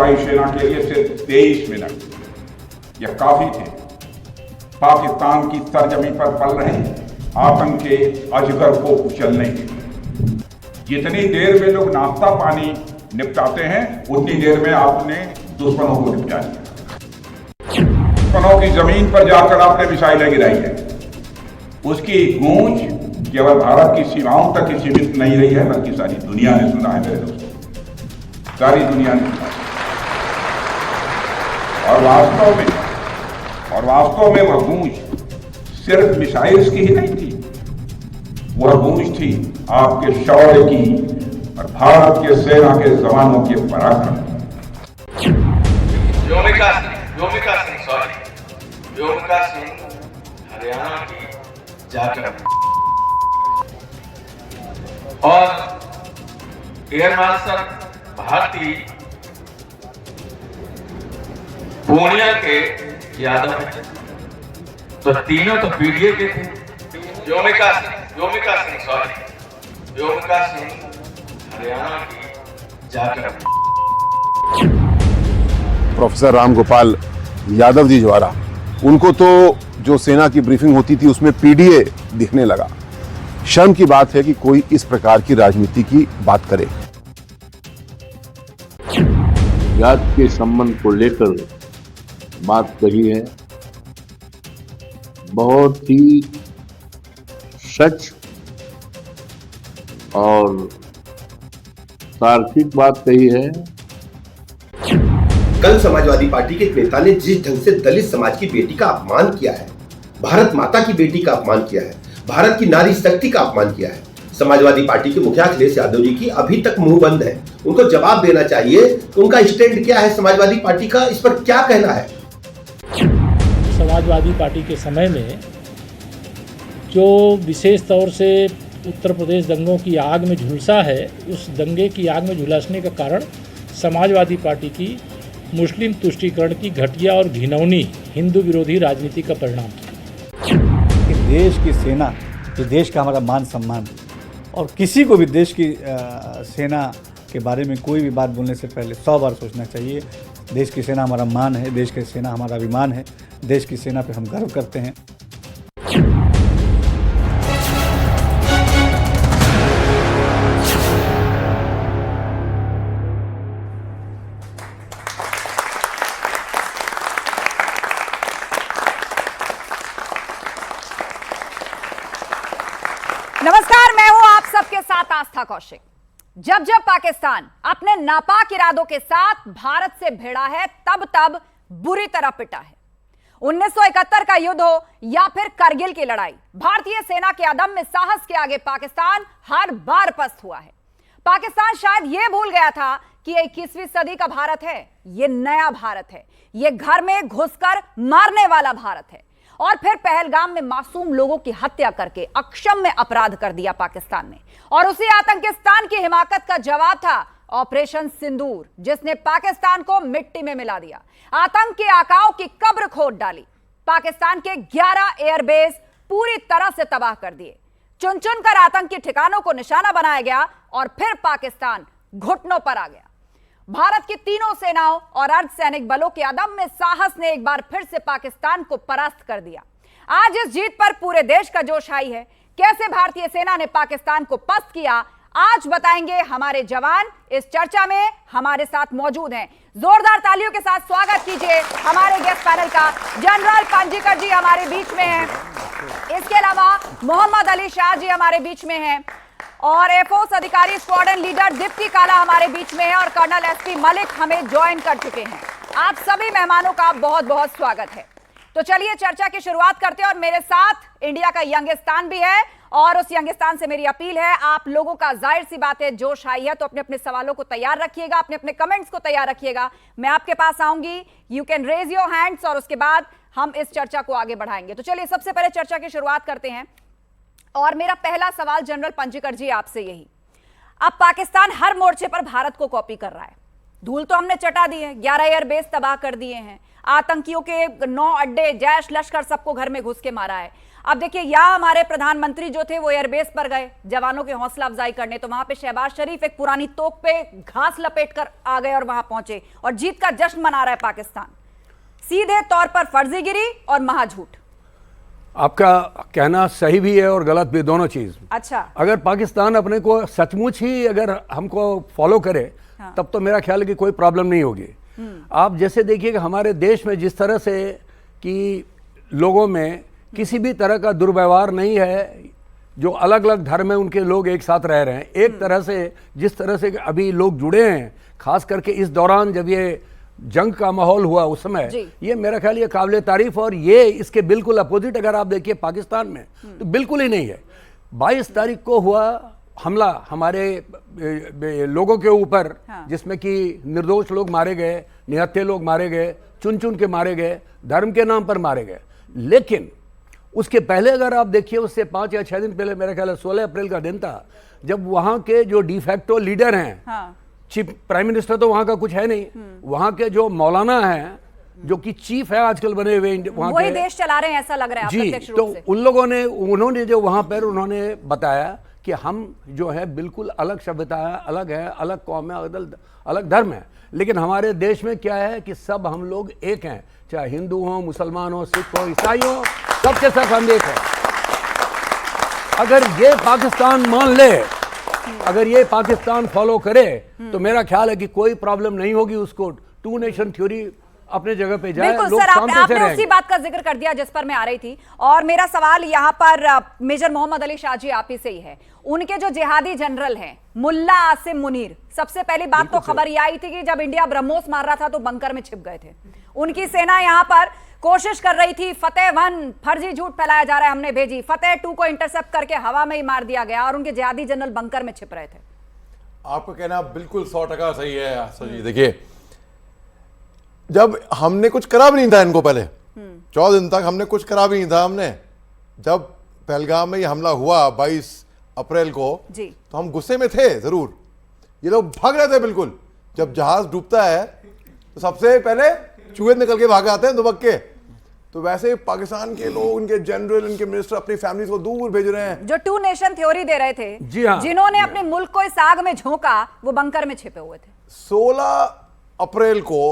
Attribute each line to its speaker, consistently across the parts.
Speaker 1: वायुसेना के लिए सिर्फ 23 मिनट यह काफी थे पाकिस्तान की सरजमी पर पल रहे आतंक के अजगर को कुचलने के। जितनी देर में लोग नाश्ता पानी निपटाते हैं उतनी देर में आपने दुश्मनों को निपटा दिया। दुश्मनों की जमीन पर जाकर आपने मिसाइलें गिराई है। उसकी गूंज केवल भारत की सीमाओं तक ही सीमित नहीं रही है, बल्कि सारी दुनिया ने सुना है मेरे दोस्तों, सारी दुनिया ने सुना। और वास्तव में वह गूंज सिर्फ मिसाइल्स की ही नहीं थी, वह गूंज थी आपके शौर्य की और भारत के सेना के जवानों के पराक्रम।
Speaker 2: व्योमिका सिंह हरियाणा की जाकर और एयर मार्शल भारती पूर्णिया के यादव, तो तीनों तो पीडीए के थे। व्योमिका सिंह हरियाणा की जाकर।
Speaker 3: प्रोफेसर राम गोपाल यादव जी द्वारा उनको तो जो सेना की ब्रीफिंग होती थी उसमें पीडीए दिखने लगा। शर्म की बात है कि कोई इस प्रकार की राजनीति की बात करे।
Speaker 4: जात के संबंध को लेकर बात कही है, बहुत ही सच और तार्किक बात कही है।
Speaker 5: कल समाजवादी पार्टी के एक नेता ने जिस ढंग से दलित समाज की बेटी का अपमान किया है, भारत माता की बेटी का अपमान किया है, भारत की नारी शक्ति का अपमान किया है, समाजवादी पार्टी के मुखिया अखिलेश यादव जी की अभी तक मुंह बंद है। उनको जवाब देना चाहिए कि उनका स्टैंड क्या है, समाजवादी पार्टी का इस पर क्या कहना है।
Speaker 6: समाजवादी पार्टी के समय में जो विशेष तौर से उत्तर प्रदेश दंगों की आग में झुलसा है, उस दंगे की आग में झुलसने का कारण समाजवादी पार्टी की मुस्लिम तुष्टीकरण की घटिया और घिनौनी हिंदू विरोधी राजनीति का परिणाम था।
Speaker 7: देश की सेना, ये देश का हमारा मान सम्मान, और किसी को भी देश की सेना के बारे में कोई भी बात बोलने से पहले 100 बार सोचना चाहिए। देश की सेना हमारा मान है, देश की सेना हमारा अभिमान है, देश की सेना पे हम गर्व करते हैं।
Speaker 8: नमस्कार, मैं हूं आप सबके साथ आस्था कौशिक। जब जब पाकिस्तान अपने नापाक इरादों के साथ भारत से भिड़ा है, तब तब बुरी तरह पिटा है। 1971 का युद्ध हो या फिर करगिल की लड़ाई, भारतीय सेना के अदम्य साहस के आगे पाकिस्तान हर बार पस्त हुआ है। पाकिस्तान शायद यह भूल गया था कि 21वीं सदी का भारत है, यह नया भारत है, यह घर में घुसकर मारने वाला भारत है। और फिर पहलगाम में मासूम लोगों की हत्या करके अक्षम्य अपराध कर दिया पाकिस्तान ने। और उसी आतंकिस्तान की हिमाकत का जवाब था ऑपरेशन सिंदूर, जिसने पाकिस्तान को मिट्टी में मिला दिया, आतंक के आकाओं की कब्र खोद डाली। पाकिस्तान के 11 एयरबेस पूरी तरह से तबाह कर दिए, चुन चुन कर आतंकी ठिकानों को निशाना बनाया गया और फिर पाकिस्तान घुटनों पर आ गया। भारत की तीनों सेनाओं और अर्धसैनिक बलों के अदम्य साहस ने एक बार फिर से पाकिस्तान को परास्त कर दिया। आज इस जीत पर पूरे देश का जोश आई है। कैसे भारतीय सेना ने पाकिस्तान को पस्त किया, आज बताएंगे हमारे जवान। इस चर्चा में हमारे साथ मौजूद हैं। जोरदार तालियों के साथ स्वागत कीजिए हमारे गेस्ट पैनल का। जनरल पांजीकर जी हमारे बीच में हैं, इसके अलावा मोहम्मद अली शाह जी हमारे बीच में हैं, और एयरफोर्स अधिकारी स्क्वाड्रन लीडर दीप्ति काला हमारे बीच में है, और कर्नल एसपी मलिक हमें ज्वाइन कर चुके हैं। आप सभी मेहमानों का बहुत बहुत स्वागत है। तो चलिए चर्चा की शुरुआत करते हैं। और मेरे साथ इंडिया का यंगिस्तान भी है, और उस यंगिस्तान से मेरी अपील है, आप लोगों का जाहिर सी बात है जोश आई है, तो अपने अपने सवालों को तैयार रखिएगा, अपने अपने कमेंट्स को तैयार रखिएगा। मैं आपके पास आऊंगी, you can raise your hands, और उसके बाद हम इस चर्चा को आगे बढ़ाएंगे। तो चलिए सबसे पहले चर्चा की शुरुआत करते हैं। और मेरा पहला सवाल जनरल पांजीकर जी आपसे यही, अब पाकिस्तान हर मोर्चे पर भारत को कॉपी कर रहा है। धूल तो हमने चटा दी है, 11 एयरबेस तबाह कर दिए हैं, आतंकियों के 9 अड्डे, जैश लश्कर सबको घर में घुस के मारा है। अब देखिए, यहाँ हमारे प्रधानमंत्री जो थे वो एयरबेस पर गए जवानों की हौसला अफजाई करने, तो वहां पे शहबाज शरीफ एक पुरानी तोप पे घास लपेट कर आ गए और वहां पहुंचे और जीत का जश्न मना रहा है पाकिस्तान। सीधे तौर पर फर्जीगिरी और महाझूठ।
Speaker 9: आपका कहना सही भी है और गलत भी, दोनों चीज।
Speaker 8: अच्छा,
Speaker 9: अगर पाकिस्तान अपने को सचमुच ही अगर हमको फॉलो करे तब तो मेरा ख्याल है कि कोई प्रॉब्लम नहीं होगी। आप जैसे देखिए कि हमारे देश में जिस तरह से कि लोगों में किसी भी तरह का दुर्व्यवहार नहीं है, जो अलग अलग धर्म है उनके लोग एक साथ रह रहे हैं, एक तरह से जिस तरह से अभी लोग जुड़े हैं, खास करके इस दौरान जब ये जंग का माहौल हुआ उस समय, ये मेरा ख्याल ये काबिल तारीफ। और ये इसके बिल्कुल अपोजिट अगर आप देखिए पाकिस्तान में तो बिल्कुल ही नहीं है। 22 तारीख को हुआ हमला हमारे लोगों के ऊपर, जिसमें कि निर्दोष लोग मारे गए, निहत्थे लोग मारे गए, चुन चुन के मारे गए, धर्म के नाम पर मारे गए। लेकिन उसके पहले अगर आप देखिए, उससे 5 या 6 दिन पहले, मेरा ख्याल है 16 अप्रैल का दिन था, जब वहां के जो डिफैक्टो लीडर हैं, चीफ प्राइम मिनिस्टर तो वहां का कुछ है नहीं, वहां के जो मौलाना हैं, जो कि चीफ है आजकल बने हुए वहां
Speaker 8: वही
Speaker 9: के,
Speaker 8: देश चला रहे हैं ऐसा लग रहा है
Speaker 9: जी,
Speaker 8: प्रत्यक्ष रूप
Speaker 9: तो
Speaker 8: से।
Speaker 9: उन लोगों ने उन्होंने जो वहां पर उन्होंने बताया कि हम जो है बिल्कुल अलग सभ्यता है, अलग है, अलग कौम है, अलग धर्म है, लेकिन हमारे देश में क्या है कि सब हम लोग एक हैं, चाहे हिंदू हो, मुसलमान हो, सिख हो, ईसाई हो, सबके साथ हम एक हैं। अगर ये पाकिस्तान मान ले, अगर ये पाकिस्तान फॉलो करे तो मेरा ख्याल है कि कोई प्रॉब्लम नहीं होगी। उसको टू नेशन थ्योरी अपने जगह पे जाए,
Speaker 8: बिल्कुल
Speaker 9: लोग
Speaker 8: सर,
Speaker 9: शांति से
Speaker 8: आपने
Speaker 9: रहेंगे।
Speaker 8: उसी बात का जिक्र कर दिया जिस पर मैं आ रही थी, और मेरा सवाल यहाँ पर मेजर मोहम्मद अली शाह जी आप ही से ही है। उनके जो जिहादी जनरल हैं मुल्ला आसिम मुनीर, सबसे पहली बात तो खबर ये आई थी कि जब इंडिया ब्रह्मोस मार रहा था तो बंकर में छिप गए थे। उनकी सेना यहाँ पर कोशिश कर रही थी, फतेह 1 फर्जी झूठ फैलाया जा रहा है, हमने भेजी, फतेह 2 को इंटरसेप्ट करके हवा में ही मार दिया गया और उनके जिहादी जनरल बंकर में छिप रहे थे।
Speaker 10: आपका कहना बिल्कुल 100% सही है आशा जी। देखिए, जब हमने कुछ करा भी नहीं था इनको, पहले 14 दिन तक हमने कुछ करा भी नहीं था। हमने जब पहलगाम में ये हमला हुआ 22 अप्रैल को
Speaker 8: जी,
Speaker 10: तो हम गुस्से में थे जरूर, ये लोग भाग रहे थे बिल्कुल। जब जहाज डूबता है तो सबसे पहले चूहे निकल के भाग आते हैं दुबक के। तो वैसे पाकिस्तान के लोग, इनके जनरल, इनके मिनिस्टर अपनी फैमिली को दूर भेज रहे हैं,
Speaker 8: जो टू नेशन थ्योरी दे रहे थे,
Speaker 9: जी हाँ,
Speaker 8: जिन्होंने अपने मुल्क को इस आग में झोंका, वो बंकर में छिपे हुए थे।
Speaker 10: 16 अप्रैल को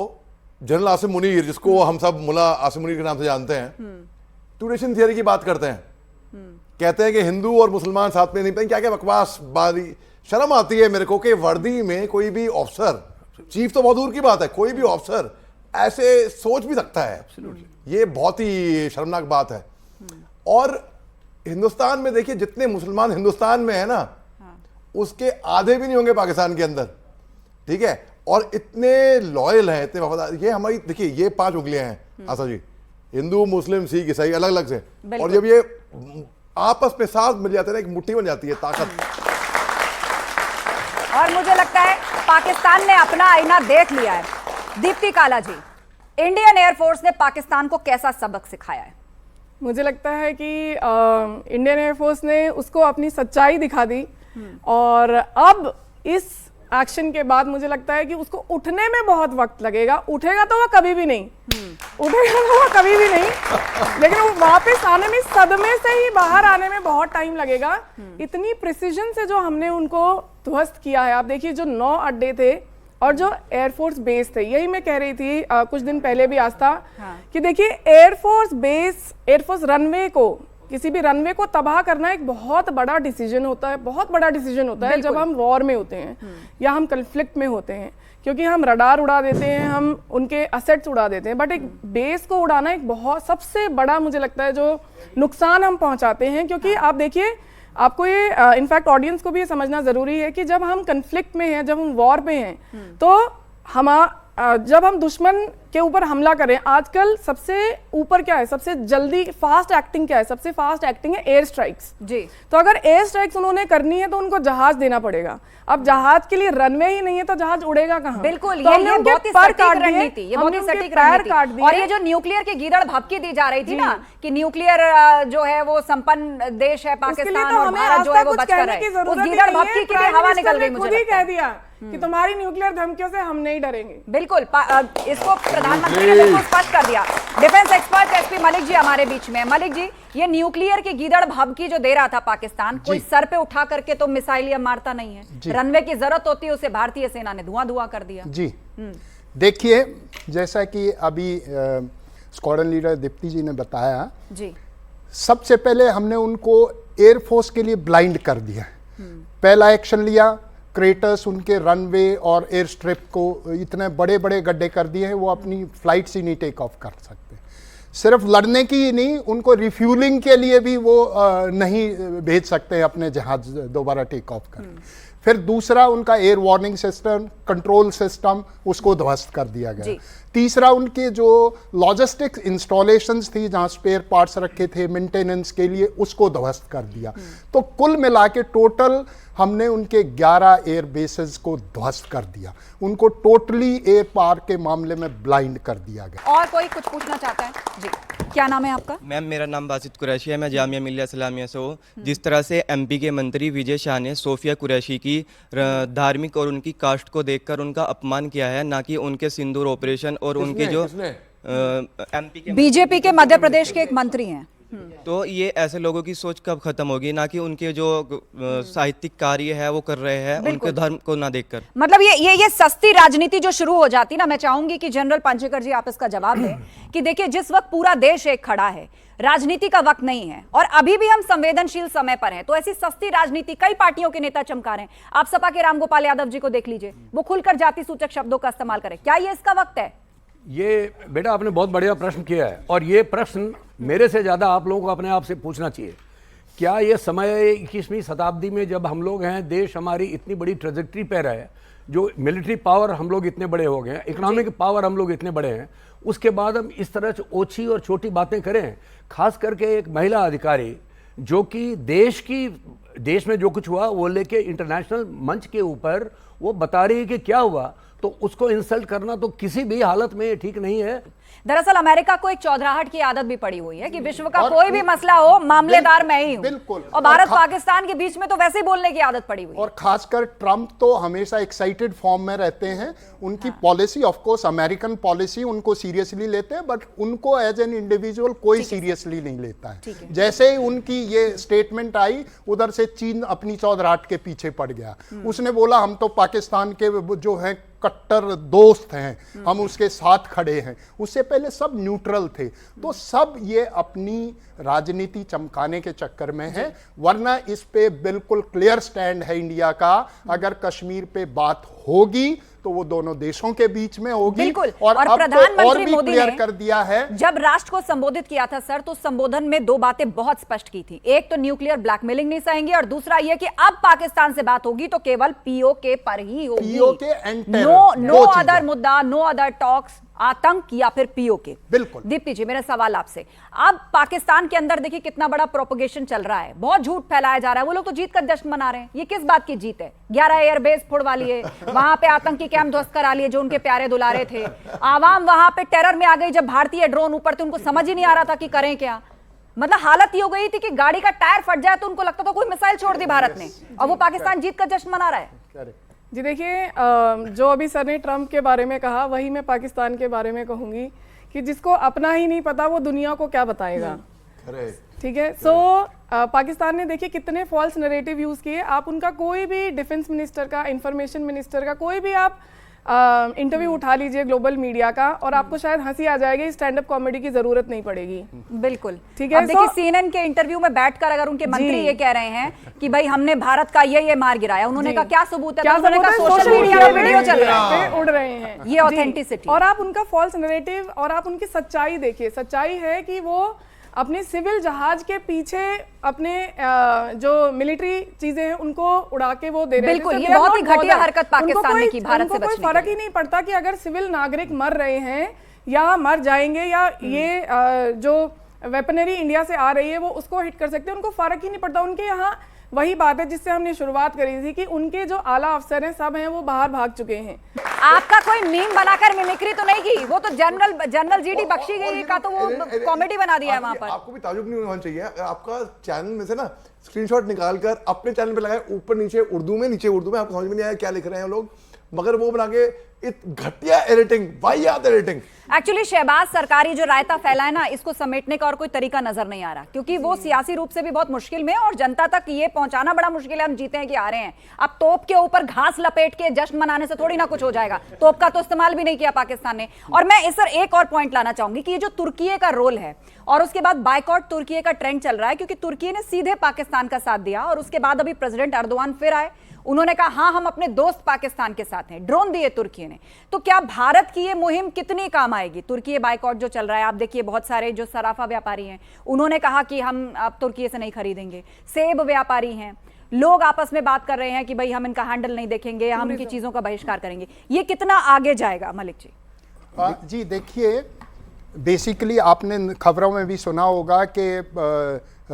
Speaker 10: जनरल आसिम मुनीर, जिसको हम सब मुल्ला आसिम मुनीर के नाम से जानते हैं, टू नेशन थियरी की बात करते हैं, कहते हैं कि हिंदू और मुसलमान साथ में नहीं। पता क्या क्या बकवास बारी, शर्म आती है मेरे को कि वर्दी में कोई भी ऑफिसर, चीफ तो बहुत दूर की बात है, कोई भी ऑफिसर ऐसे सोच भी सकता है। ये बहुत ही शर्मनाक बात है। और हिंदुस्तान में देखिए, जितने मुसलमान हिंदुस्तान में है ना, उसके आधे भी नहीं होंगे पाकिस्तान के अंदर, ठीक है, और इतने लॉयल हैं, इतने वफादार। ये हमारी देखिए, ये 5 उंगलियां हैं आशा जी, हिंदू, मुस्लिम, सिख, ईसाई, अलग अलग से, और जब ये आपस में साथ मिल जाते हैं ना, एक मुट्ठी बन जाती है ताकत।
Speaker 8: और मुझे लगता है पाकिस्तान ने अपना आईना देख लिया है। दीप्ति काला जी, इंडियन एयरफोर्स ने पाकिस्तान को कैसा सबक सिखाया है?
Speaker 11: मुझे लगता है कि इंडियन एयरफोर्स ने उसको अपनी सच्चाई दिखा दी, और अब इस एक्शन के बाद मुझे लगता है कि उसको उठने में बहुत वक्त लगेगा। उठेगा तो वो कभी भी नहीं, उठेगा तो वो कभी भी नहीं, लेकिन वो वापस आने में, सदमे से ही बाहर आने में बहुत टाइम लगेगा। इतनी प्रिसीजन से जो हमने उनको ध्वस्त किया है। आप देखिए, जो 9 अड्डे थे और जो एयरफोर्स बेस थे, यही मैं कह रही थी कुछ दिन पहले भी आज था, कि देखिए एयरफोर्स बेस, एयरफोर्स रनवे को, किसी भी रनवे को तबाह करना एक बहुत बड़ा डिसीजन होता है, बहुत बड़ा डिसीजन होता है जब हम वॉर में होते हैं या हम कन्फ्लिक्ट में होते हैं, क्योंकि हम रडार उड़ा देते हैं, हम उनके असेट्स उड़ा देते हैं, बट एक बेस को उड़ाना एक बहुत सबसे बड़ा मुझे लगता है जो नुकसान हम पहुंचाते हैं। क्योंकि आप देखिए, आपको ये इनफैक्ट ऑडियंस को भी ये समझना जरूरी है कि जब हम कन्फ्लिक्ट में हैं, जब हम वॉर में हैं, तो जब हम दुश्मन के ऊपर हमला करें, आजकल सबसे ऊपर क्या है, सबसे जल्दी फास्ट एक्टिंग क्या है, सबसे फास्ट एक्टिंग है एयर स्ट्राइक्स जी। तो अगर एयर स्ट्राइक्स उन्होंने करनी है तो उनको जहाज देना पड़ेगा। अब जहाज के लिए रनवे ही नहीं है तो जहाज उड़ेगा कहाँ?
Speaker 8: बिल्कुल,
Speaker 11: तो
Speaker 8: ये बहुत ही सटीक रणनीति, ये बहुत ही सटीक रणनीति। और ये जो न्यूक्लियर की गीदड़ भभकी दी जा रही थी ना, कि न्यूक्लियर जो है वो संपन्न देश है पाकिस्तान, और भारत जो है वो बचकर है, उस गीदड़ भभकी के लिए हवा निकल गई। मुझे
Speaker 11: कह दिया कि तुम्हारी न्यूक्लियर धमकियों से हम नहीं डरेंगे।
Speaker 8: बिल्कुल, इसको प्रधानमंत्री ने बिल्कुल स्पष्ट कर दिया। Defence expert SP Malik ji हमारे बीच में। मलिक जी, ये न्यूक्लियर की गीदड़ भभकी जो दे रहा था पाकिस्तान, कोई सर पे उठा करके तो मिसाइल या मारता नहीं है। रनवे की जरूरत होती है, उसे भारतीय सेना ने धुआं कर दिया।
Speaker 12: जी देखिए, जैसा कि अभी स्क्वाड्रन लीडर दीप्ति जी ने बताया, जी सबसे पहले हमने उनको एयरफोर्स के लिए ब्लाइंड कर दिया। पहला एक्शन लिया, क्रेटर्स उनके रनवे और एयर स्ट्रिप को इतने बड़े बड़े गड्ढे कर दिए हैं, वो अपनी फ्लाइट्स ही नहीं टेक ऑफ कर सकते। सिर्फ लड़ने की ही नहीं, उनको रिफ्यूलिंग के लिए भी वो नहीं भेज सकते अपने जहाज दोबारा टेक ऑफ कर। फिर दूसरा उनका air warning system, control system, उसको ध्वस्त कर दिया गया। तीसरा उनके जो लॉजिस्टिक्स इंस्टॉलेशंस थी जहां स्पेयर पार्ट्स रखे थे मेंटेनेंस के लिए, उसको ध्वस्त कर दिया। तो कुल मिला के टोटल हमने उनके 11 एयर बेसेस को ध्वस्त कर दिया। उनको टोटली एयर पार के मामले में ब्लाइंड कर दिया गया।
Speaker 8: और कोई कुछ पूछना चाहता है? जी, क्या नाम है आपका?
Speaker 13: मैम, मेरा नाम बासित कुरैशी है, मैं जामिया मिल्लिया इस्लामिया से हूँ। जिस तरह से एमपी के मंत्री विजय शाह ने सोफिया कुरैशी की धार्मिक और उनकी कास्ट को देखकर उनका अपमान किया है, ना कि उनके सिंदूर ऑपरेशन और उनके जो एमपी के
Speaker 8: बीजेपी के मध्य प्रदेश के एक मंत्री हैं।
Speaker 13: तो ये ऐसे लोगों की सोच कब खत्म होगी, ना कि उनके जो साहित्यिक कार्य है वो कर रहे हैं उनके धर्म को ना देखकर।
Speaker 8: मतलब ये सस्ती राजनीति जो शुरू हो जाती ना, मैं चाहूंगी कि जनरल पांचेकर जी आप इसका जवाब दें कि देखिए, जिस वक्त पूरा देश एक खड़ा है, राजनीति का वक्त नहीं है और अभी भी हम संवेदनशील समय पर हैं, तो ऐसी सस्ती राजनीति कई पार्टियों के नेता चमका रहे हैं। आप सपा के रामगोपाल यादव जी को देख लीजिए, वो खुलकर जाति सूचक शब्दों का इस्तेमाल करें। क्या ये इसका वक्त है?
Speaker 9: ये बेटा आपने बहुत बढ़िया प्रश्न किया है, और ये प्रश्न मेरे से ज़्यादा आप लोगों को अपने आप से पूछना चाहिए। क्या ये समय 21वीं शताब्दी में जब हम लोग हैं, देश हमारी इतनी बड़ी ट्रेजेक्ट्री पे रहे, जो मिलिट्री पावर हम लोग इतने बड़े हो गए हैं, इकोनॉमिक पावर हम लोग इतने बड़े हैं, उसके बाद हम इस तरह से ओछी और छोटी बातें करें? खास करके एक महिला अधिकारी जो कि देश में जो कुछ हुआ वो लेके इंटरनेशनल मंच के ऊपर वो बता रही है कि क्या हुआ, तो उसको इंसल्ट करना तो किसी भी हालत में ठीक नहीं है।
Speaker 8: दरअसल अमेरिका को एक चौधराहट की आदत भी पड़ी हुई है कि विश्व का कोई भी मसला हो, मामलेदार मैं ही हूं।
Speaker 12: बिल्कुल।
Speaker 8: और भारत पाकिस्तान के बीच में तो वैसे ही बोलने की आदत पड़ी हुई है।
Speaker 12: और खासकर ट्रंप तो हमेशा एक्साइटेड फॉर्म में रहते हैं। उनकी policy, of course American policy, उनको सीरियसली लेते हैं, बट उनको एज एन इंडिविजुअल कोई सीरियसली नहीं लेता है। जैसे ही उनकी ये स्टेटमेंट आई, उधर से चीन अपनी चौधराहट के पीछे पड़ गया। उसने बोला हम तो पाकिस्तान के जो है कट्टर दोस्त हैं, हम उसके साथ खड़े हैं। उससे पहले सब न्यूट्रल थे। तो सब ये अपनी राजनीति चमकाने के चक्कर में है, वरना इस पे बिल्कुल क्लियर स्टैंड है इंडिया का। अगर कश्मीर पे बात होगी तो वो दोनों देशों के बीच में होगी।
Speaker 8: बिल्कुल।
Speaker 12: और अब
Speaker 8: प्रधानमंत्री
Speaker 12: तो और भी
Speaker 8: मोदी
Speaker 12: क्लियर
Speaker 8: ने
Speaker 12: कर दिया है।
Speaker 8: जब राष्ट्र को संबोधित किया था सर, तो संबोधन में दो बातें बहुत स्पष्ट की थी। एक तो न्यूक्लियर ब्लैकमेलिंग नहीं सहेंगे, और दूसरा यह कि अब पाकिस्तान से बात होगी तो केवल पीओके पर ही होगी।
Speaker 12: पीओके एंड
Speaker 8: नो अदर मुद्दा, नो अदर टॉक्स, आतंक या फिर पीओके।
Speaker 12: बिल्कुल।
Speaker 8: दीप्ति जी, मेरा सवाल आपसे, अब पाकिस्तान के अंदर देखिए कितना बड़ा प्रोपोगेशन चल रहा है, बहुत झूठ फैलाया जा रहा है। वो लोग तो जीत का जश्न मना रहे हैं। ये किस बात की जीत है? 11 एयरबेस फोड़वा लिए, वहां पे आतंकी कैंप ध्वस्त करा लिए जो उनके प्यारे दुलारे थे। आवाम वहां पे टेरर में आ गई जब भारतीय ड्रोन ऊपर थे, उनको समझ ही नहीं आ रहा था कि करें क्या। मतलब हालत ये हो गई थी कि गाड़ी का टायर फट जाए तो उनको लगता था कोई मिसाइल छोड़ दी भारत ने, और वो पाकिस्तान जीत का जश्न मना रहा है।
Speaker 11: जी देखिए, जो अभी सर ने ट्रंप के बारे में कहा, वही मैं पाकिस्तान के बारे में कहूंगी कि जिसको अपना ही नहीं पता वो दुनिया को क्या बताएगा। ठीक है। सो पाकिस्तान ने देखिए कितने फॉल्स नैरेटिव यूज किए। आप उनका कोई भी डिफेंस मिनिस्टर का, इंफॉर्मेशन मिनिस्टर का, कोई भी आप इंटरव्यू उठा लीजिए ग्लोबल मीडिया का, और आपको शायद हंसी आ जाएगी, स्टैंड अप कॉमेडी की जरूरत नहीं पड़ेगी।
Speaker 8: बिल्कुल।
Speaker 11: ठीक है।
Speaker 8: देखिए सीएनएन के इंटरव्यू में बैठकर अगर उनके मंत्री ये कह रहे हैं कि भाई हमने भारत का ये मार गिराया, उन्होंने कहा क्या सबूत है? उन्होंने कहा सोशल मीडिया पे वीडियो चल रहा है,
Speaker 11: उड़ रहे हैं।
Speaker 8: ये ऑथेंटिसिटी।
Speaker 11: और आप उनका फॉल्स नैरेटिव और आप उनकी सच्चाई देखिए। सच्चाई है कि वो अपने सिविल जहाज के पीछे अपने जो मिलिट्री चीजें हैं उनको उड़ा के वो दे रहे हैं।
Speaker 8: बिल्कुल, ये बहुत ही घटिया हरकत पाकिस्तान ने की भारत से बचने
Speaker 11: कोई फर्क ही नहीं पड़ता कि अगर सिविल नागरिक मर रहे हैं या मर जाएंगे, या ये जो वेपनरी इंडिया से आ रही है वो उसको हिट कर सकते हैं, उनको फर्क ही नहीं पड़ता। उनके यहाँ वही बात है जिससे हमने शुरुआत करी थी कि उनके जो आला अफसर हैं सब हैं वो बाहर भाग चुके हैं।
Speaker 8: आपका कोई मीम बनाकर मिमिक्री तो नहीं की, वो तो जनरल जीडी बख्शी गई का तो वो कॉमेडी बना दिया है वहां पर।
Speaker 10: आपको भी ताजुब नहीं होना चाहिए, आपका चैनल में से ना स्क्रीनशॉट निकालकर अपने चैनल पे लगाए, ऊपर नीचे उर्दू में, नीचे उर्दू में, आपको समझ में नहीं आया क्या लिख रहे हैं लोग, मगर वो बना के घटिया एडिटिंग, वाहियात एडिटिंग।
Speaker 8: एक्चुअली शहबाज सरकारी जो रायता फैला है ना, इसको समेटने का और कोई तरीका नजर नहीं आ रहा, क्योंकि वो सियासी रूप से भी बहुत मुश्किल में है और जनता तक ये पहुंचाना बड़ा मुश्किल है। हम जीते हैं कि आ रहे हैं। अब तोप के ऊपर घास लपेट के जश्न मनाने से थोड़ी ना कुछ हो जाएगा। तोप का तो इस्तेमाल भी नहीं किया पाकिस्तान ने। और मैं इस पर एक और पॉइंट लाना चाहूंगी कि ये जो तुर्की का रोल है और उसके बाद बायकॉट तुर्की का ट्रेंड चल रहा है, क्योंकि तुर्की ने सीधे पाकिस्तान का साथ दिया और उसके बाद अभी प्रेसिडेंट अर्दोआन फिर आए, उन्होंने कहा हाँ हम अपने दोस्त पाकिस्तान के साथ हैं, ड्रोन दिए तुर्की ने। तो क्या भारत की ये मुहिम कितनी काम आएगी? तुर्की बायकॉट जो चल रहा है, आप देखिए बहुत सारे जो सराफा व्यापारी हैं उन्होंने कहा कि हम अब तुर्की से नहीं खरीदेंगे। सेब व्यापारी हैं, लोग आपस में बात कर रहे हैं कि भाई हम इनका हैंडल नहीं देखेंगे, हम इनकी चीजों का बहिष्कार करेंगे। ये कितना आगे जाएगा मलिक जी?
Speaker 12: जी देखिए, बेसिकली आपने खबरों में भी सुना होगा कि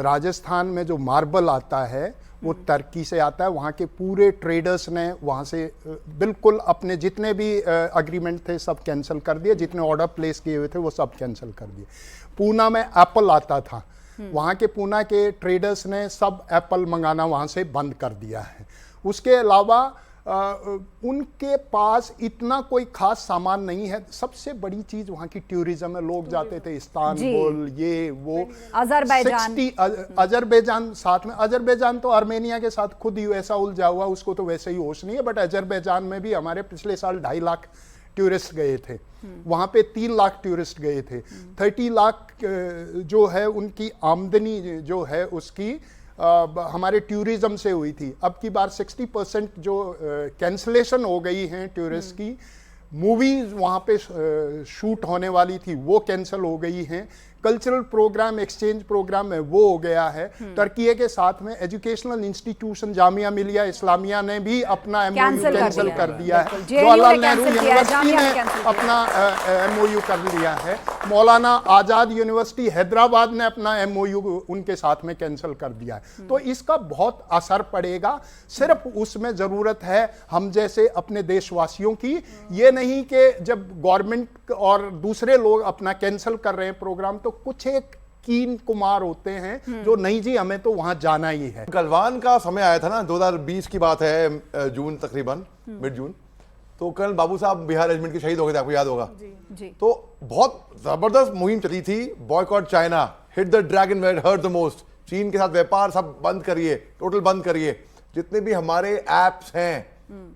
Speaker 12: राजस्थान में जो मार्बल आता है वो टर्की से आता है। वहाँ के पूरे ट्रेडर्स ने वहाँ से बिल्कुल अपने जितने भी अग्रीमेंट थे सब कैंसिल कर दिए, जितने ऑर्डर प्लेस किए हुए थे वो सब कैंसिल कर दिए। पूना में एप्पल आता था, वहाँ के पूना के ट्रेडर्स ने सब एप्पल मंगाना वहाँ से बंद कर दिया है। उसके अलावा उनके पास इतना कोई खास सामान नहीं है। सबसे बड़ी चीज वहाँ की टूरिज्म है। लोग जाते थे इस्तांबुल, ये वो, अजरबैजान साथ में। अजरबैजान तो आर्मेनिया के साथ खुद ही वैसा उलझा हुआ, उसको तो वैसे ही होश नहीं है। बट अजरबैजान में भी हमारे पिछले साल 2.5 लाख टूरिस्ट गए थे, वहाँ पे 3 लाख टूरिस्ट गए थे। 30 लाख जो है उनकी आमदनी जो है उसकी हमारे टूरिज्म से हुई थी। अब की बार 60% जो कैंसलेशन हो गई हैं टूरिस्ट की। मूवीज वहाँ पे शूट होने वाली थी वो कैंसिल हो गई हैं। कल्चरल प्रोग्राम, एक्सचेंज प्रोग्राम है वो हो गया है। टर्की के साथ में एजुकेशनल इंस्टीट्यूशन जामिया मिलिया इस्लामिया ने भी अपना एमओयू कैंसिल कर दिया है। जवाहरलाल नेहरू यूनिवर्सिटी ने अपना एमओयू कर लिया है। मौलाना आज़ाद यूनिवर्सिटी हैदराबाद ने अपना एमओयू उनके साथ में कैंसिल कर दिया है। तो इसका बहुत असर पड़ेगा। सिर्फ उसमें ज़रूरत है हम जैसे अपने देशवासियों की, ये नहीं कि जब गवर्नमेंट और दूसरे लोग अपना कैंसिल कर रहे हैं प्रोग्राम तो कुछ एक कीन कुमार होते हैं जो नहीं जी हमें तो वहां जाना ही है।
Speaker 10: गलवान का समय आया था ना, 2020 की बात है, जून तकरीबन मिड जून। तो कर्नल बाबू साहब बिहार रेजिमेंट के शहीद हो गए थे, आपको याद होगा
Speaker 8: जी।
Speaker 10: तो बहुत जबरदस्त मुहिम चली थी, boycott China, hit the dragon where hurt the most. चीन के साथ व्यापार सब बंद करिए, टोटल बंद करिए। जितने भी हमारे एप्स हैं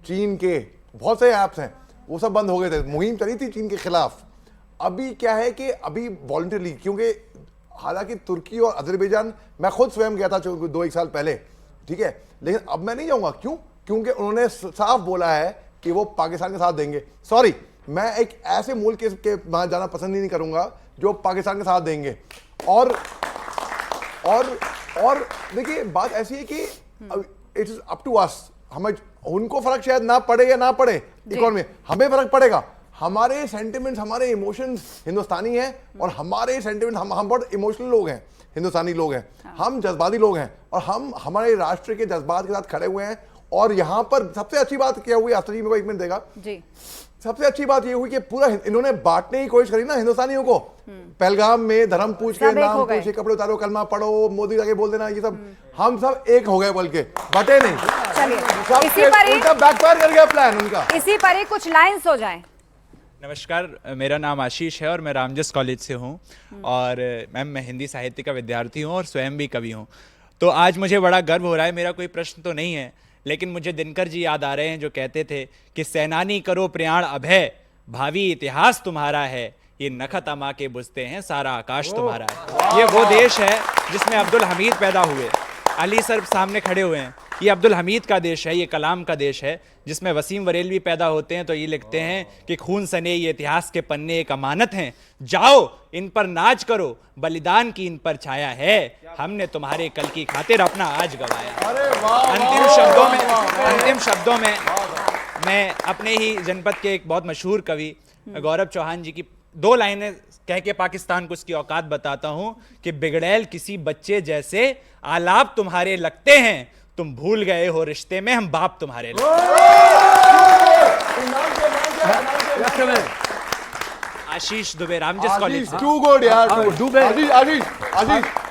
Speaker 10: चीन के, बहुत से एप्स हैं, वो सब बंद हो गए थे। मुहिम चली थी चीन के खिलाफ। अभी क्या है कि अभी वॉलंटरली, क्योंकि हालांकि तुर्की और अजरबैजान, मैं खुद स्वयं गया था 2-1 साल पहले, ठीक है, लेकिन अब मैं नहीं जाऊंगा। क्यों? क्योंकि उन्होंने साफ बोला है कि वो पाकिस्तान के साथ देंगे। सॉरी, मैं एक ऐसे मुल्क के वहां जाना पसंद ही नहीं करूंगा जो पाकिस्तान के साथ देंगे। और देखिए बात ऐसी है कि it is up to us. हमें, उनको फर्क शायद ना पड़े या ना पड़े इकोनॉमी, हमें फर्क पड़ेगा। हमारे सेंटिमेंट्स, हमारे इमोशंस हिंदुस्तानी हैं और हमारे सेंटिमेंट्स, हम बहुत इमोशनल लोग हैं, हिंदुस्तानी लोग हैं, हम जज्बाती लोग हैं और हम हमारे राष्ट्र के जज्बात के साथ खड़े हुए हैं। और यहाँ पर सबसे अच्छी बात क्या हुई, आस्था जी मेरे को 1 मिनट देगा जी। सबसे अच्छी बात ये हुई कि पूरा इन्होंने बांटने की कोशिश करी ना हिंदुस्तानियों को। पहलगाम में धर्म पूछ के, नाम पूछ के, कपड़े उतारो, कलमा पढ़ो, मोदी जाके बोल देना, ये सब हम सब एक हो गए, बल्कि बटे नहीं। उनका बैकफायर कर गया प्लान उनका।
Speaker 8: इसी पर ही कुछ लाइन्स हो जाए।
Speaker 14: नमस्कार, मेरा नाम आशीष है और मैं रामजस कॉलेज से हूँ और मैम मैं हिंदी साहित्य का विद्यार्थी हूँ और स्वयं भी कवि हूँ। तो आज मुझे बड़ा गर्व हो रहा है। मेरा कोई प्रश्न तो नहीं है, लेकिन मुझे दिनकर जी याद आ रहे हैं जो कहते थे कि सेनानी करो प्रयाण अभय, भावी इतिहास तुम्हारा है, ये नखत अमा के बुझते हैं सारा आकाश तुम्हारा है। ये वो देश है जिसमें अब्दुल हमीद पैदा हुए। अली सर सामने खड़े हुए हैं, ये अब्दुल हमीद का देश है, ये कलाम का देश है, जिसमें वसीम वरेलवी पैदा होते हैं तो ये लिखते हैं कि खून सने ये इतिहास के पन्ने एक अमानत हैं, जाओ इन पर नाच करो, बलिदान की इन पर छाया है, हमने तुम्हारे कल की खातिर अपना आज गवाया। अंतिम शब्दों में मैं अपने ही जनपद के एक बहुत मशहूर कवि गौरव चौहान जी की 2 लाइनें कह के पाकिस्तान को उसकी औकात बताता हूं कि बिगड़ैल किसी बच्चे जैसे आलाप तुम्हारे लगते हैं, तुम भूल गए हो रिश्ते में हम बाप तुम्हारे Ashish Dubey, Ramjas college.
Speaker 10: Too good यार, आशीष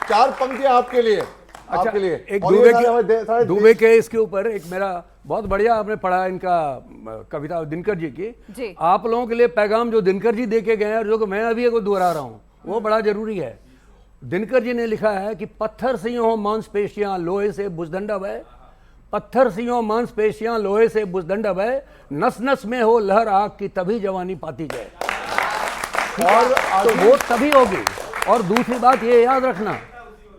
Speaker 10: 4 पंक्तियां आपके लिए। आपके लिए
Speaker 9: एक
Speaker 10: और ये सारे
Speaker 9: दुबे के इसके ऊपर एक मेरा बहुत बढ़िया आपने पढ़ा इनका कविता दिनकर जी की। आप लोगों के लिए पैगाम जो दिनकर जी दे के गए और जो मैं अभी को दोहरा रहा हूँ वो बड़ा जरूरी है। दिनकर जी ने लिखा है कि पत्थर सी हो मांसपेशियां लोहे से बुजदंड है, पत्थर सी हो मांसपेशियां लोहे से बुजदंड है, नस नस में हो लहर आग की तभी जवानी पाती जाए। और तो वो तभी होगी। और दूसरी बात ये याद रखना,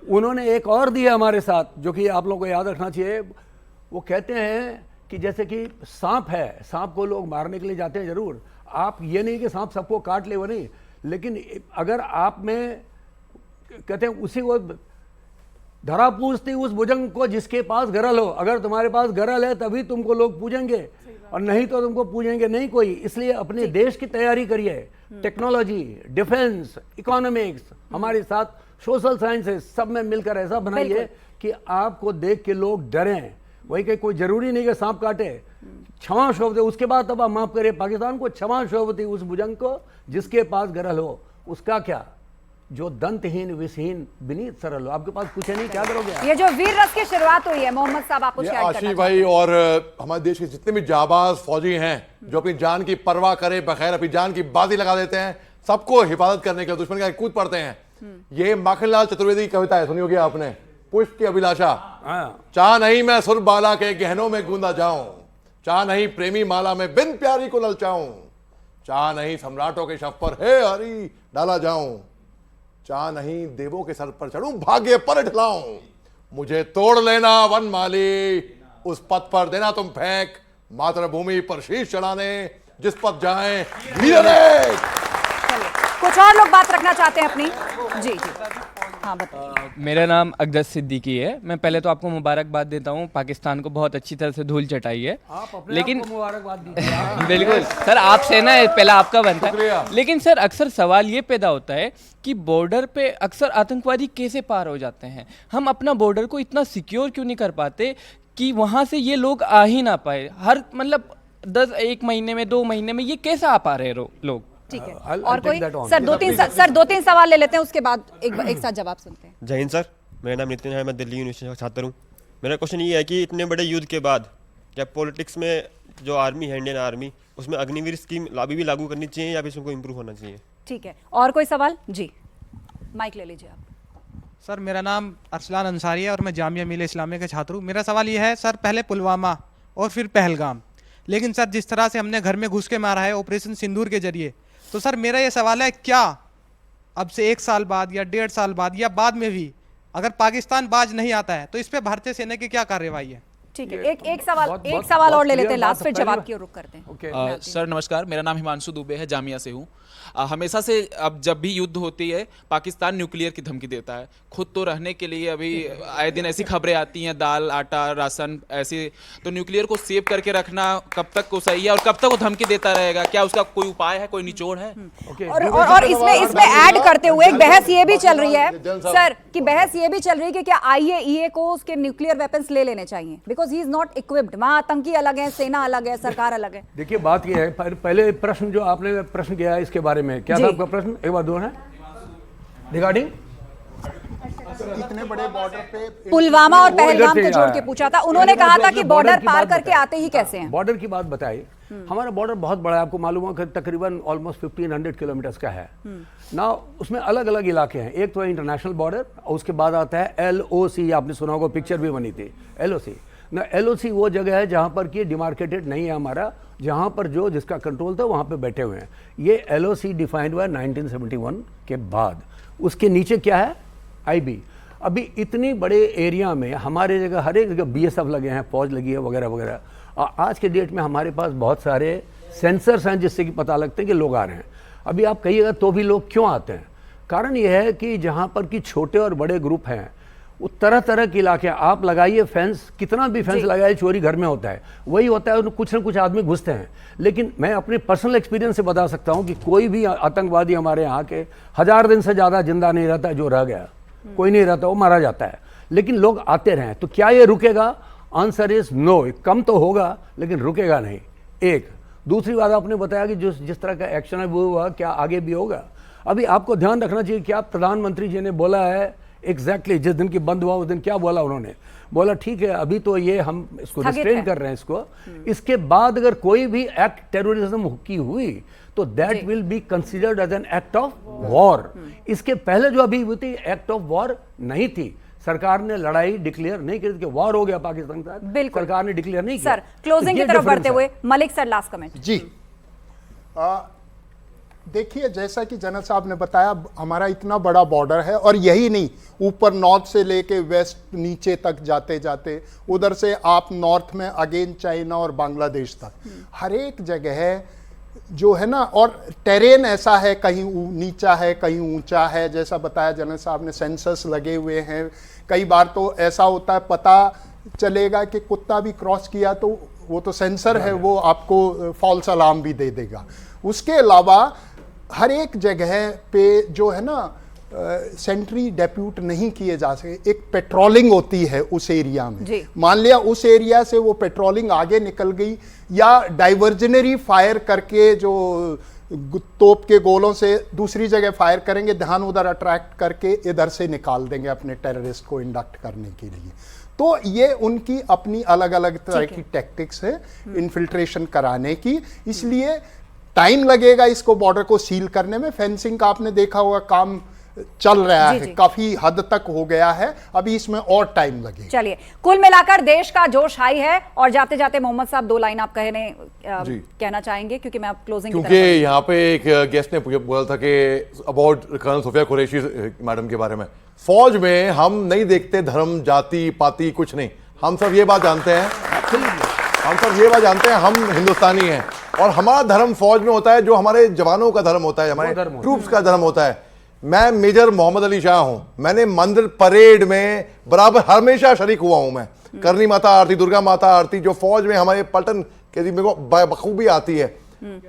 Speaker 9: उन्होंने एक और दिया हमारे साथ जो कि आप लोगों को याद रखना चाहिए। वो कहते हैं कि जैसे कि सांप है, सांप को लोग मारने के लिए जाते हैं जरूर, आप ये नहीं कि सांप सबको काट ले वो नहीं, लेकिन अगर आप में कहते हैं उसी वो धरा पूजती उस भुजंग को जिसके पास गरल हो, अगर तुम्हारे पास गरल है तभी तुमको लोग पूजेंगे और नहीं तो तुमको पूजेंगे नहीं कोई। इसलिए अपने देश की तैयारी करिए, टेक्नोलॉजी, डिफेंस, इकोनॉमिक्स, हमारे साथ सोशल साइंसेस सब में मिलकर ऐसा बनाइए कि आपको देख के लोग डरें। वही कि कोई जरूरी नहीं कि सांप काटे, क्षमा शोभती, उसके बाद तब आप माफ करिए पाकिस्तान को, क्षमा शोभती उस भुजंग को जिसके पास गरल हो। उसका क्या, जो दंतहीन विषहीन विनीत सरल हो, आपके पास कुछ है नहीं, क्या करोगे?
Speaker 8: ये जो वीर रस की शुरुआत हुई है, मोहम्मद साहब आप उसके
Speaker 10: आशीष भाई और हमारे देश के जितने भी जाबाज फौजी हैं जो अपनी जान की परवाह करे बगैर अपनी जान की बाजी लगा देते हैं, सबको हिफाजत करने के लिए दुश्मन का कूद पड़ते हैं। ये माखनलाल चतुर्वेदी की कविता है, सुनी होगी आपने, पुष्प की अभिलाषा। चाह नहीं मैं सुर बाला के गहनों में गूंदा जाऊं, चाह नहीं प्रेमी माला में बिन प्यारी को ललचाऊं, चाह नहीं सम्राटों के शव पर हे हरि डाला जाऊं, चाह नहीं देवों के सर पर चढ़ूं भाग्य पर ढलाऊं, मुझे तोड़ लेना वन माली उस पथ पर देना तुम फेंक, मातृभूमि पर शीश चढ़ाने जिस पथ जाएं वीर अनेक।
Speaker 8: कुछ और लोग बात रखना चाहते हैं अपनी। जी जी हाँ बताइए।
Speaker 15: मेरा नाम अकदस सिद्दीकी है। मैं पहले तो आपको मुबारकबाद देता हूँ, पाकिस्तान को बहुत अच्छी तरह से धूल चटाई है। लेकिन
Speaker 9: मुबारकबाद दीजिए।
Speaker 15: बिल्कुल सर, आपसे ना पहला आपका बनता है। लेकिन सर अक्सर सवाल ये पैदा होता है कि बॉर्डर पे अक्सर आतंकवादी कैसे पार हो जाते हैं। हम अपना बॉर्डर को इतना सिक्योर क्यों नहीं कर पाते कि वहाँ से ये लोग आ ही ना पाए। हर मतलब 1 महीने में 2 महीने में ये कैसे आ पा रहे लोग?
Speaker 8: ठीक है, और कोई सर दो तीन सवाल ले लेते हैं, उसके बाद एक साथ जवाब सुनते हैं।
Speaker 16: जय हिंद सर, मेरा नाम नितिन है, मैं दिल्ली यूनिवर्सिटी का छात्र हूँ। मेरा क्वेश्चन ये है कि इतने बड़े युद्ध के बाद क्या पॉलिटिक्स में जो आर्मी है, इंडियन आर्मी, उसमें अग्निवीर स्कीम अभी भी लागू करनी चाहिए या फिर उसको इम्प्रूव होना चाहिए?
Speaker 8: ठीक है, और कोई सवाल? जी माइक ले लीजिए आप।
Speaker 17: सर मेरा नाम अरसलान अंसारी है और मैं जामिया मिल्लिया इस्लामिया का छात्र हूँ। मेरा सवाल ये है सर, पहले पुलवामा और फिर पहलगाम, लेकिन सर जिस तरह से हमने घर में घुस के मारा है ऑपरेशन सिंदूर के जरिए, तो सर मेरा ये सवाल है क्या अब से 1 साल बाद या 1.5 साल बाद या बाद में भी अगर पाकिस्तान बाज नहीं आता है तो इस पे भारतीय सेना की क्या कार्रवाई है?
Speaker 8: ठीक है, एक सवाल और ले लेते हैं, लास्ट फिर जवाब की ओर रुख करते हैं।
Speaker 18: सर नमस्कार, मेरा नाम हिमांशु दुबे है, जामिया से हूँ। हमेशा से अब जब भी युद्ध होती है पाकिस्तान न्यूक्लियर की धमकी देता है। खुद तो रहने के लिए अभी आए दिन ऐसी खबरें आती हैं, दाल आटा राशन ऐसे, तो न्यूक्लियर को सेव करके रखना कब तक को सही है और कब तक वो धमकी देता रहेगा? क्या उसका कोई उपाय है, कोई निचोड़ है?
Speaker 8: और इसमें ऐड करते हुए एक बहस ये भी चल रही है सर, कि बहस ये भी चल रही है कि क्या IAEA को उसके न्यूक्लियर वेपन्स ले लेने चाहिए, because he is not equipped. वहां आतंकी अलग है, सेना अलग है, सरकार अलग है।
Speaker 9: देखिए बात ये है, पहले प्रश्न जो आपने प्रश्न किया है इसके बारे में क्या था आपका प्रश्न? एक बार दोहराएं रिगार्डिंग
Speaker 12: कितने बड़े बॉर्डर पे
Speaker 8: पुलवामा और पहलगाम को जोड़ के पूछा था। उन्होंने कहा था कि बॉर्डर पार करके आते ही कैसे हैं।
Speaker 9: बॉर्डर की बात बताई। हमारा बॉर्डर बहुत बड़ा है, आपको मालूम है, तकरीबन ऑलमोस्ट 1500 किलोमीटर का है ना। उसमें अलग अलग इलाके हैं। एक तो है इंटरनेशनल बॉर्डर और उसके बाद आता है LOC, आपने सुना होगा, पिक्चर भी बनी थी LOC ना। LOC वो जगह है जहां पर कि डिमार्केटेड नहीं है हमारा, जहां पर जो जिसका कंट्रोल था वहां पे बैठे हुए हैं। ये LOC डिफाइंड हुआ 1971 के बाद। उसके नीचे क्या है? IB। अभी इतनी बड़े एरिया में हमारे जगह हर एक जगह BSF लगे हैं, फौज लगी है वगैरह वगैरह। और आज के डेट में हमारे पास बहुत सारे सेंसर्स हैं जिससे कि पता लगता है कि लोग आ रहे हैं। अभी आप कहिएगा तो भी लोग क्यों आते हैं? कारण यह है कि जहाँ पर कि छोटे और बड़े ग्रुप हैं, वो तरह तरह के इलाके, आप लगाइए फेंस, कितना भी फेंस लगाइए, चोरी घर में होता है, वही होता है, कुछ ना कुछ आदमी घुसते हैं। लेकिन मैं अपने पर्सनल एक्सपीरियंस से बता सकता हूँ कि कोई भी आतंकवादी हमारे यहाँ के 1000 दिन से ज़्यादा जिंदा नहीं रहता। जो रह गया कोई नहीं रहता, वो मारा जाता है। लेकिन लोग आते रहें तो क्या ये रुकेगा? Answer is no. कम तो होगा लेकिन रुकेगा नहीं। एक दूसरी बात आपने बताया कि जिस तरह का एक्शन है वो हुआ, क्या आगे भी होगा? अभी आपको ध्यान रखना चाहिए कि आप प्रधानमंत्री जी ने बोला है एग्जैक्टली जिस दिन की बंद हुआ उस दिन क्या बोला उन्होंने, बोला ठीक है अभी तो ये हम इसको रिस्ट्रेन कर रहे हैं इसको, इसके बाद अगर कोई भी एक्ट टेररिज्म की हुई तो that will be considered as an act of war. इसके पहले जो अभी हुई थी एक्ट ऑफ वॉर नहीं थी, सरकार ने लड़ाई डिक्लेयर नहीं की, वॉर हो गया पाकिस्तान के साथ, सरकार ने डिक्लेयर नहीं किया।
Speaker 8: सर क्लोजिंग की तरफ बढ़ते हुए मलिक सर लास्ट कमेंट।
Speaker 12: जी देखिए जैसा कि जनरल साहब ने बताया, हमारा इतना बड़ा बॉर्डर है और यही नहीं, ऊपर नॉर्थ से लेके वेस्ट नीचे तक जाते जाते उधर से आप नॉर्थ में अगेन चाइना और बांग्लादेश तक, हर एक जगह जो है ना, और टेरेन ऐसा है, कहीं नीचा है कहीं ऊंचा है, जैसा बताया जनरल साहब ने, सेंसर्स लगे हुए हैं। कई बार तो ऐसा होता है पता चलेगा कि कुत्ता भी क्रॉस किया तो वो तो सेंसर है, वो आपको फॉल्स अलार्म भी दे देगा। उसके अलावा हर एक जगह पे जो है ना सेंट्री डेप्यूट नहीं किए जा सके, एक पेट्रोलिंग होती है उस एरिया में। मान लिया उस एरिया से वो पेट्रोलिंग आगे निकल गई या डाइवर्जनरी फायर करके जो तोप के गोलों से दूसरी जगह फायर करेंगे, ध्यान उधर अट्रैक्ट करके इधर से निकाल देंगे अपने टेररिस्ट को इंडक्ट करने के लिए। तो ये उनकी अपनी अलग अलग तरह की टैक्टिक्स है इन्फिल्ट्रेशन कराने की, इसलिए टाइम लगेगा इसको बॉर्डर को सील करने में। फेंसिंग का आपने देखा होगा काम चल रहा है, काफी हद तक हो गया है, अभी इसमें और टाइम लगेगा।
Speaker 8: चलिए कुल मिलाकर देश का जोश हाई है। और जाते जाते मोहम्मद साहब 2 लाइन आप कहना चाहेंगे, क्योंकि मैं अब क्लोजिंग
Speaker 10: क्योंकि यहाँ पे एक गेस्ट ने बोला था कि about colonel Sofiya Qureshi madam के बारे में, फौज में हम नहीं देखते धर्म जाति पाति कुछ नहीं, हम सब ये बात जानते हैं, हम हिंदुस्तानी हैं और हमारा धर्म फौज में होता है जो हमारे जवानों का धर्म होता है, हमारे ट्रूप्स का धर्म होता है। मैं मेजर मोहम्मद अली शाह हूं, मैंने मंदिर परेड में बराबर हमेशा शरीक हुआ हूं मैं, करनी माता आरती, दुर्गा माता आरती जो फौज में हमारे पलटन के मेरे को बखूबी आती है।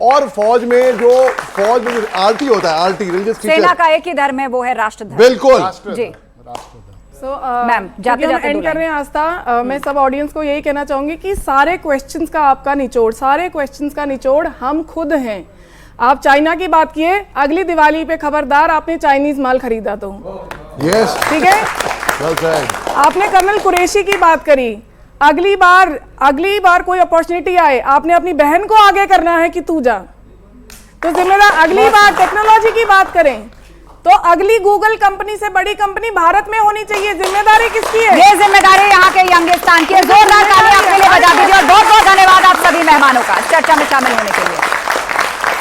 Speaker 10: और फौज में जो आरती होता है, आरती रिलीजियस
Speaker 8: सेना का एक ही धर्म है, वो है राष्ट्र धर्म।
Speaker 10: बिल्कुल
Speaker 8: जी।
Speaker 11: मैम जाते जाते एंड कर रहे हैं आस्था, मैं सब ऑडियंस को यही कहना चाहूंगी कि सारे क्वेश्चंस का आपका निचोड़, सारे क्वेश्चंस का निचोड़ हम खुद हैं। आप चाइना की बात किए, अगली दिवाली पे खबरदार आपने चाइनीज माल खरीदा तो ठीक है। आपने कर्नल कुरैशी की बात करी, अगली बार कोई अपॉर्चुनिटी आए, आपने अपनी बहन को आगे करना है कि तू जा, तो जिम्मेदार अगली बार टेक्नोलॉजी की बात करें तो अगली गूगल कंपनी से बड़ी कंपनी भारत में होनी चाहिए। जिम्मेदारी किसकी है?
Speaker 8: ये जिम्मेदारी यहाँ के यंगिस्तान की है। जोरदार ताली आपके लिए बजा दीजिए और बहुत बहुत धन्यवाद आप सभी मेहमानों का चर्चा में शामिल होने के लिए।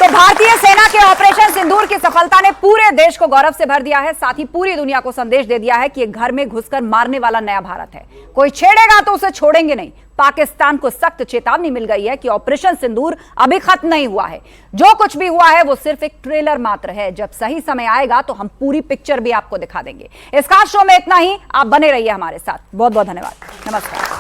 Speaker 8: तो भारतीय सेना के ऑपरेशन सिंदूर की सफलता ने पूरे देश को गौरव से भर दिया है, साथ ही पूरी दुनिया को संदेश दे दिया है कि एक घर में घुसकर मारने वाला नया भारत है, कोई छेड़ेगा तो उसे छोड़ेंगे नहीं। पाकिस्तान को सख्त चेतावनी मिल गई है कि ऑपरेशन सिंदूर अभी खत्म नहीं हुआ है, जो कुछ भी हुआ है वो सिर्फ एक ट्रेलर मात्र है। जब सही समय आएगा तो हम पूरी पिक्चर भी आपको दिखा देंगे। इस खास शो में इतना ही, आप बने रहिए हमारे साथ। बहुत बहुत धन्यवाद, नमस्कार।